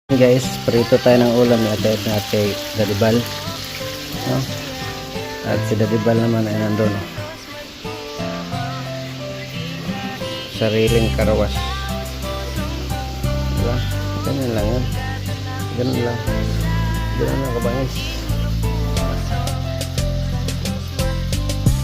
Guys, prito tayo ng ulam ni Ate Dadibal, no? At si Dadibal naman ay nandun, no? Sariling karawas, diba? Ganyan lang yan, ganun lang kabangis.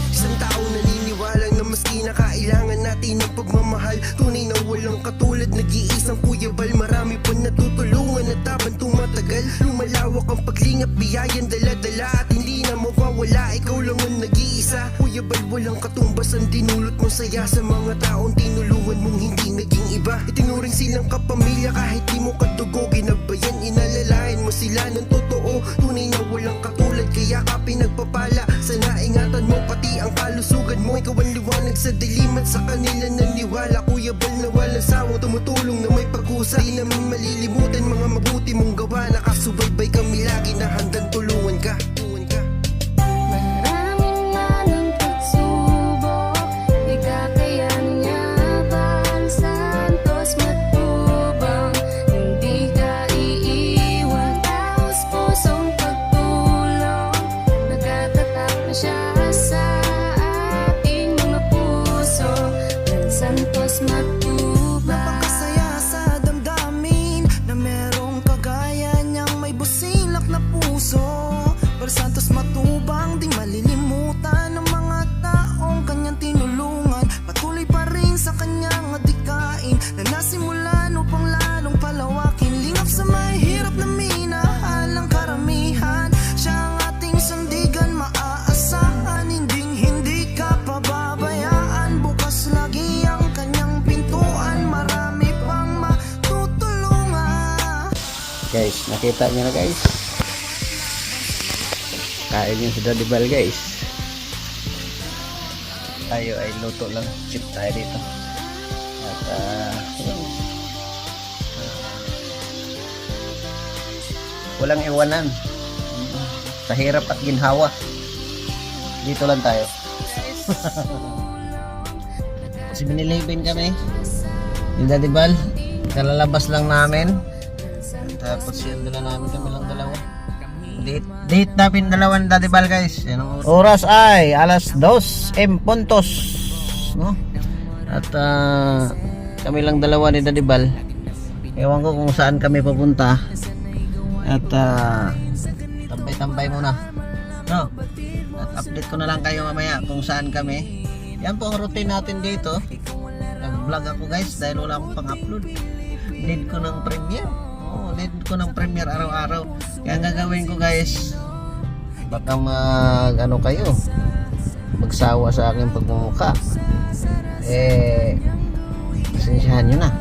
Isang tao naniniwala na maski na kailangan natin ng pagmamahal, tunay na walang katulad, nag-iisang Kuya Bal. Marami pa natutulungan at habang tumatagal, lumalawak ang paglingap, biyayan dala-dala at hindi na mawawala. Ikaw lang ang nag-iisa, Kuya Bal, walang katumbas ang dinulot mong saya sa mga taong tinulungan mong hindi naging iba. Itinuring silang kapamilya kahit di mo kadugo, ginabayan, inalalayan mo sila ng totoo. Tunay na walang katulad, kaya ka pinagpapala. Sana ingatan mo pati ang kalusugan mo. Ikaw ang liwanag sa dilim at sa kanila naniwala. Kuya Bal na walang sawang tumutulong na may pag-usa. Di namin malilimutan mga mabuti mong gawa. Nakasubaybay kami lagi na handang tulungan ka. Maraming manang pagsubok, di kakayanin niya Bal Santos matubang. Hindi ka iiwan, taos pusong pagtulong. Nagkatatak na siya sa ating mga puso. Bal Santos matubang. Napakasaya sa damdamin na merong kagaya niyang may busilak na puso. Bal Santos matubang, di malilimutan ng mga taong kanyang tinulungan. Patuloy pa rin sa kanyang adikain na nasimulan upang lalong palawakin. Lingap sa mahirap na minahalang karamihan. Siya ang ating sandigan, maaasahan. Hindi ka pababayaan, bukas lagi ang kanyang pintuan. Marami pang matutulungan. Guys, nakita niyo na guys, kain yung si Dadibal guys. Tayo ay luto lang, chip tayo dito. At yun. Walang iwanan sa hirap at ginhawa, dito lang tayo. Kasi binilibin kami ni Dadibal, kalalabas lang namin. Tapos yun, dala namin kami lang dalawa. Date namin dalawan Dadibal guys. Yan ang oras ay alas 2:00 puntos, no? At kami lang dalawa ni Dadibal. Ewan ko kung saan kami papunta. At tambay-tambay muna, no? At update ko na lang kayo mamaya kung saan kami. Yan po ang routine natin dito. Nag-vlog ako guys dahil wala akong pang-upload. Need ko ng premiere. Need ko ng premiere araw-araw. Kaya ang gagawin ko guys, baka magsawa sa aking pagmumukha. Pasensyahan nyo na.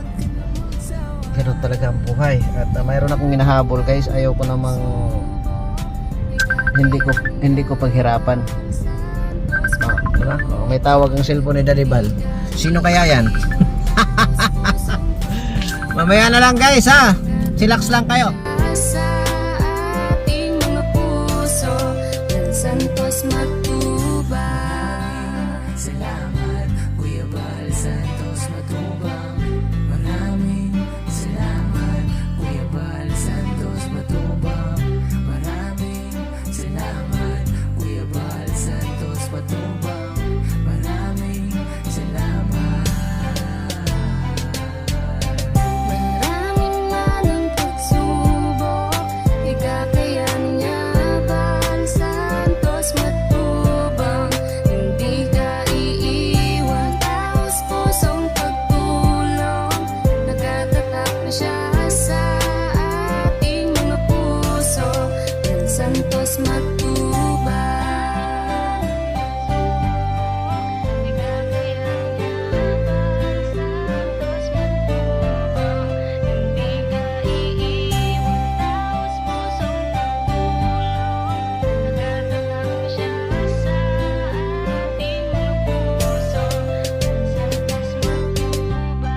Ganun talaga ang buhay. At mayroon akong hinahabol guys. Ayaw ko namang hindi ko paghirapan. Diba? May tawag ang cellphone ni Dadibal. Sino kaya yan? Mamaya na lang guys ha. Chillax lang kayo. Sa ating mga puso, Bal Santos matubang. Salamat Kuya Bal Santos matubang. Maraming salamat Kuya Bal Santos matubang. Maraming salamat Kuya Bal Santos matubang. Maraming salamat. Maraming manang pagsubok, di kakayanin niya Bal Santos matubang. Hindi ka iiwan, taos pusong pagtulong. Nagkatatak na siya sa ating mga puso. Bal Santos matubang. Di kakayanin niya Bal Santos matubang. Hindi ka iiwan, taos pusong pagtulong. Nagkatatak na siya sa ating mga puso. Bal Santos matubang.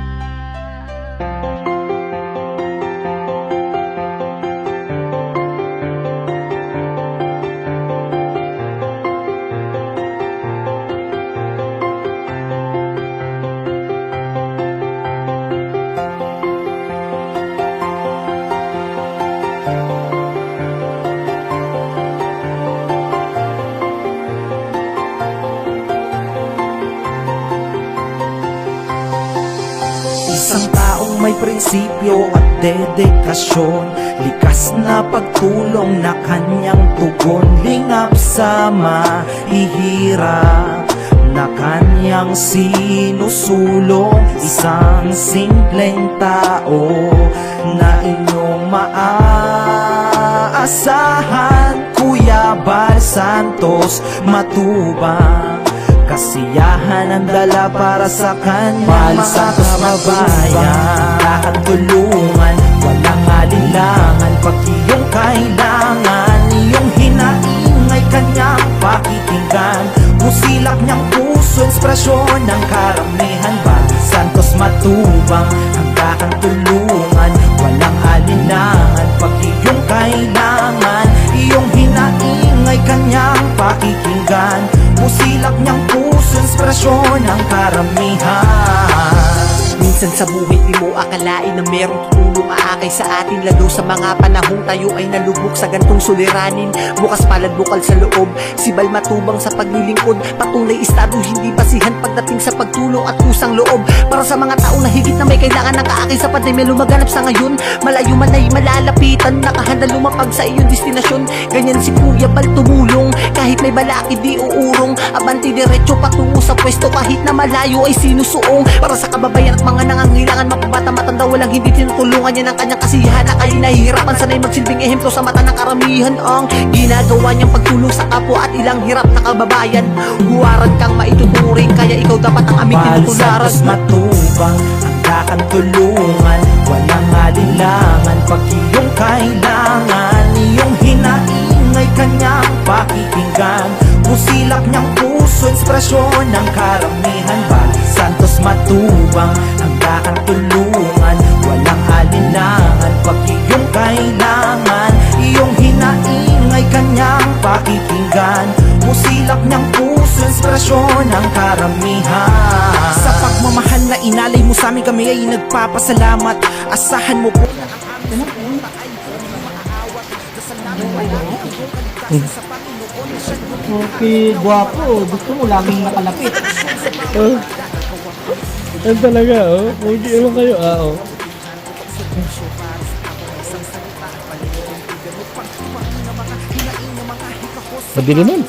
prinsipyo at dedikasyon, likas na pagtulong na kanyang tugon, lingap sa mahihirap na kanyang sinusulong, isang simpleng tao na inyong maaasahan. Kuya Bal Santos Matubang, kasiyahan ang dala para sa kanyang mga kababayan. Nakatulungan, walang alinlangan, pag iyong kailangan, iyong hinaing ay kanyang pakikinggan. Musilak niyang puso, inspirasyon ng karamihan. Bal Santos Matubang, hanggang tulungan, walang alinlangan, pag iyong kailangan, iyong hinaing ay kanyang pakikinggan. Musilak niyang puso, inspirasyon ng karamihan. Minsan sa buhay di mo akalain na merong tutulong aakay sa atin, lalo sa mga panahong tayo ay nalubog sa gantong suliranin. Bukas palad bukal sa loob, si Bal Matubang sa paglilingkod, patunay estado hindi basihan pagdating sa pagtulong at kusang loob. Para sa mga tao na higit na may kailangan ng kaakay sa pandemya lumaganap sa ngayon, malayo man ay malalapitan, nakahanda lumapag sa iyong destinasyon. Ganyan si Kuya Bal tumulong, kahit may balakid di uurong, abante diretso patungo sa pwesto, kahit na malayo ay sinusuong. Para sa kababayan at mga nangangailangan, mapabata matanda, walang hindi tinutulungan niya ng kanyang kasiyahan na kayo nahihirapan. Sana'y magsilbing ehemplo sa mata ng karamihan ang ginagawa niyang pagtulong sa kapwa at ilang hirap na kababayan. Huwaran kang maituturing, kaya ikaw dapat ang aming Bal tinutularan. Santos Matubang, hanggang tulungan, walang alinlangan, pag iyong kailangan, iyong hinaing ay kanyang pakikinggan. Musilak niyang puso, inspirasyon ng karamihan. Bal Santos Matubang, hanggang tulungan, walang alinlangan, pag iyong kailangan, iyong hinaing ay kanyang pakikinggan. Musilak niyang puso, inspirasyon ng karamihan. Sa pagmamahal na inalay mo sa amin, kami ay nagpapasalamat. Asahan mo po na ang aming suporta ay maaawat. Dasal namin palagi iyong kaligtasan sa Panginoon. Okay, guwapo. Gusto mo laging nakalapit. Yan talaga, oh. Pugi naman kayo, oh. Mabili naman.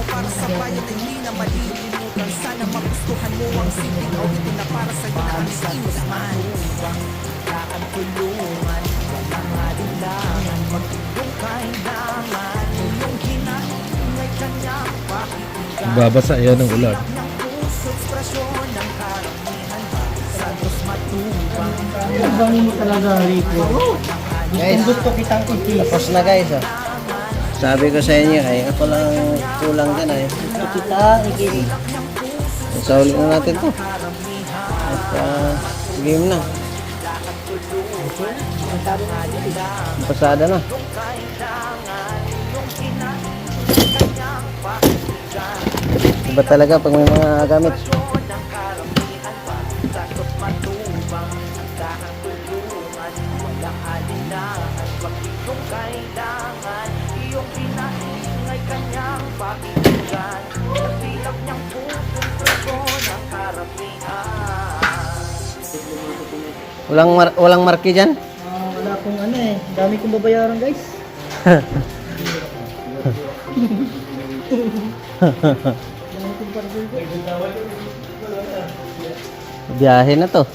Para sa bayan ay hindi na malilimutan. Sana magustuhan mo ang simpleng awitin na para sa'yo na ang inuman. Nakatulungan, walang alinlangan, pag iyong kailangan, iyong hinaing ay kanyang pakikinggan. Babasa yan ng ulan. Niyang puso, inspirasyon ng karamihan. Santos Matubang, Ang bangin mo talaga, Rico. Guys, Gusto kitang i-kiss. tapos na guys, oh. Sabi ko sa inyo, ay ako lang kulang dyan, ay. Gusto kita i-kiss. Sa ulit na natin to. At game na. Pasada na. Iba talaga pag may mga gamit. Walang marke dyan? Wala akong ano eh. Dami kong babayaran, guys. Biyahe na to.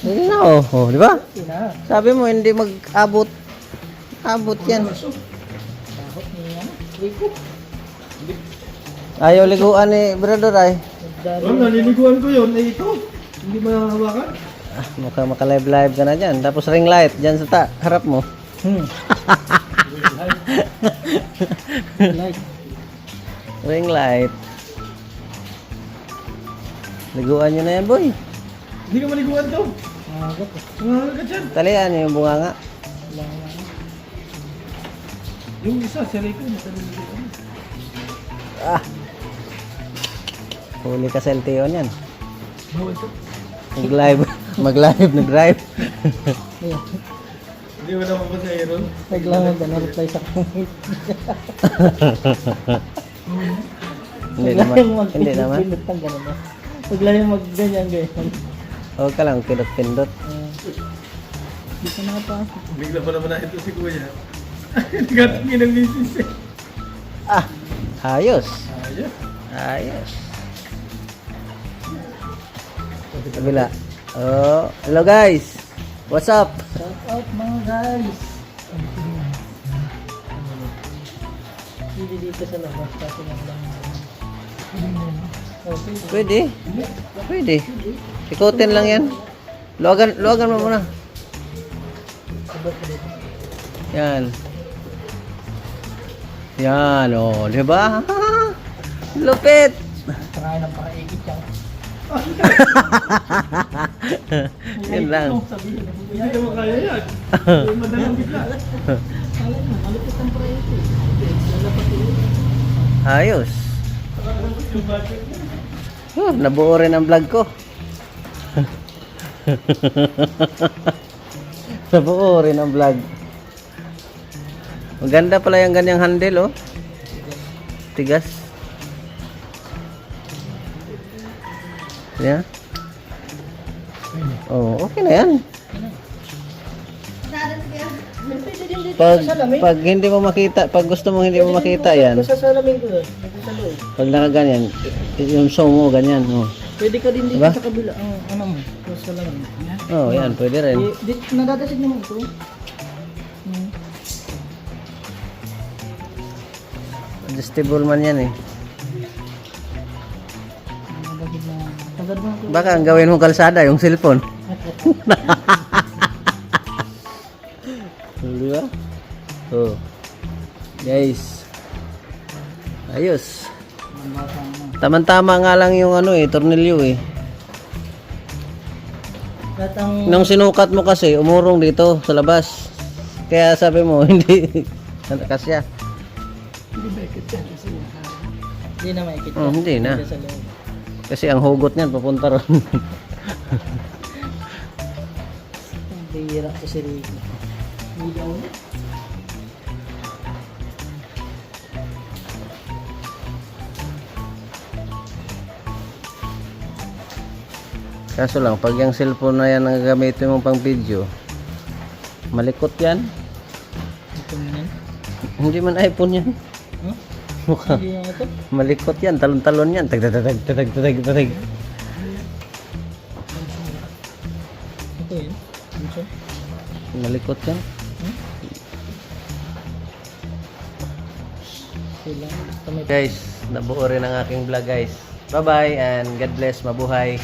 Hindi na, oh. Oh, di ba? Sina? Sabi mo hindi mag-abot. Abot yan. Rico. Ayaw liguan ni Brador ay. Naliliguan ko yun. Eh, ito. Hindi mo nakahawakan. Mukhang maka-live-live ka na dyan. Tapos ring light dyan sa harap mo. Like. Ring light. Liguan nyo na yan, boy. Hindi ka maliguan to. Agap. Mga ka dyan. Talian yung bunganga. Yung isa, si Rico. Mataliligan. Ah. Huli ka sa LTO yan. Bawal to. Mag-live. Mag-live, nag-drive. Hindi mo naman ba sa Aaron? Biglang mag-reply sa comment. Hindi Biglang naman. yung Hindi naman. mag-pindot ng gano'n na. Biglang yung mag-ganyan-ganyan. Huwag ka lang pindot-pindot. Di ka nakapasok. Bigla pa naman nakita si Kuya. Nagatingin ng misis eh. Ah, ayos. Ayos. Ayos. Kabila. Oh, hello guys. What's up? Shout out mga guys. Hindi dito sa labas kasi lang. Okay. Pwede. Pwede. Ikutin lang yan. Luwagan mo muna. Yan. Yan, oh, di ba? Lupit. Try ng pakaikit yan. Yan lang. Sabihin mo. Hindi naman kaya yan. Madalang bigla. Malupit ang pakaikit. Ayos. Nabuo rin ang vlog ko. Nabuo rin ang vlog. Maganda pala yung ganyang handle, oh. Tigas. Yan. Oh, okay na yan. Pag hindi mo makita, pag gusto mo hindi mo makita yan, Sa salamin ko doon. Sa loob. pag nakaganyan, yung show mo ganyan, oh. Pwede ka din dito Diba? sa kabila. Ano mo? Sa salamin. Yan. Oh, yan, pwede rin. Nadadasig naman ito. Adjustable man yan eh. Nadadasig na. Tagad mo ito. Baka ang gawin mo kalsada, yung cellphone. Di ba? Oh. Guys. Ayos. Tama-tama nga lang yung ano eh, tornilyo eh. Lahat ang Nung sinukat mo kasi, umurong dito sa labas. Kaya sabi mo, hindi. Kasya. hindi na maikit. Hindi na. Sa loob. Kasi ang hugot niyan, papunta ron. Bihira ko si Ricky. Hindi daw na. Kaso lang, pag yung cellphone na yan ang gagamitin mo pang video, malikot yan. Ito mo yan. Hindi man iPhone yan. Huh? Mukha. Hindi na ito. Malikot yan, talon-talon yan. Tag. Ito yun. Ito. Malikot yan. Sila. Basta may Guys, nabuo rin ang aking vlog guys. Bye-bye and God bless, mabuhay.